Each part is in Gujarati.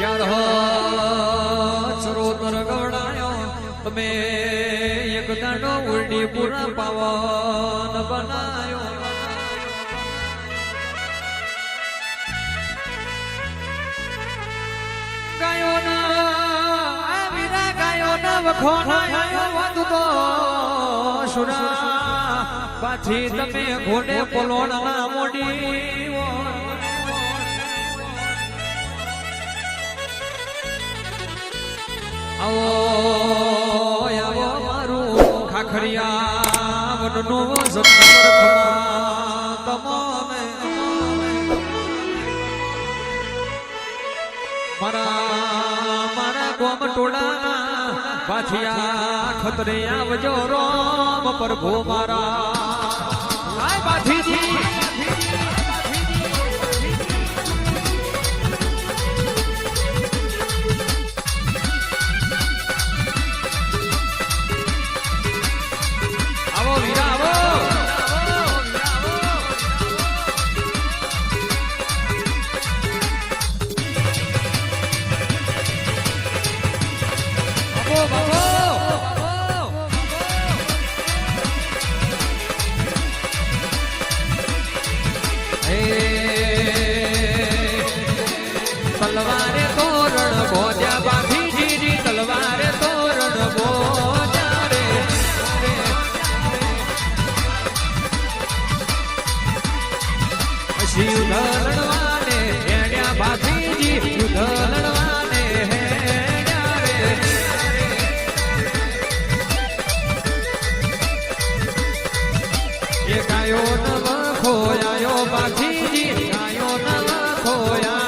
ચાર ચરોતર ગવડાયો તમે એક દાડો ઉલડી પૂરા પાવન બનાયો ગાયોના વીરા ગાયોના વખોણાયો વાદતો સુરા પાછી તમે ઘોડે પલોણના મોડી આવો આવો મારું ખાખરિયા વનનો જબર ખમા તમામે મારા ગોમ ટોળા પાછિયા ખતરે આવજો રોમ પ્રભુ મારા પાછીજી તલવારે તોરણ બોજા બાંધીજી તલવારે તોરણ બોજા રે શિવ લડવાને હેડ્યા બાંધીજી યુદ્ધ લડવાને હેડ્યા રે એ ગાયો નવ ખોયાયો બાંધીજી ગાયો નવ ખોયા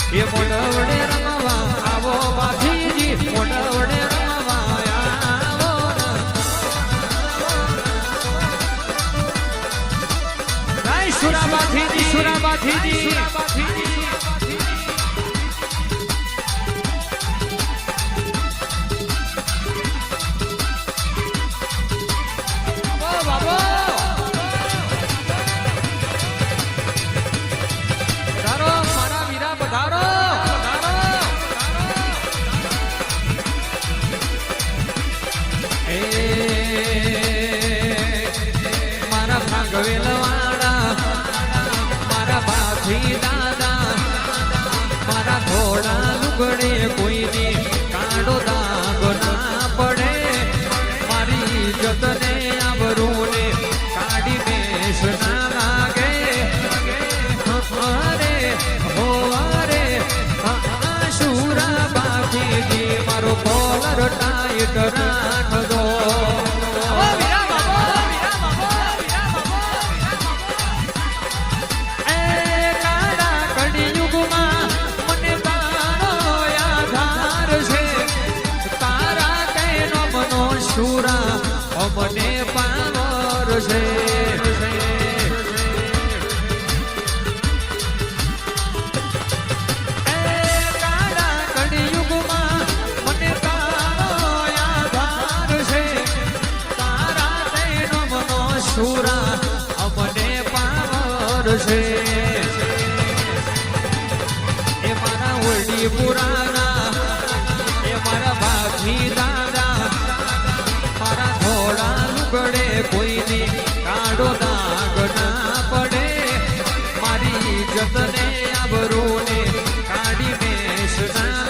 એ મોડવડે રમવા આવો બાજીજી મોડવડે રમવા આવો ગાય સુરાબાજીજી સુરાબાજીજી મારા ઘોડા લુગડે કોઈની કાળો દાગ ના પડે મારી જતને આબરૂને કાઢી બેસ ના લાગે અરે હો અરે શુરા બાજીજી મારો કોલર ટાઈટ રાખજો સુરા અમને પાવર છે કાળા કળિયુગમાં મને તારો આધાર છે તારા તેનો મનો સુરા અમને પાવર છે એ મારા ઓરડી પુરાના એ મારા બાજી દાદા મારા ઘોડા લુગડે કોઈની કાળો દાગ ના પડે મારી જતને આબરૂને કાઢી બેસ ના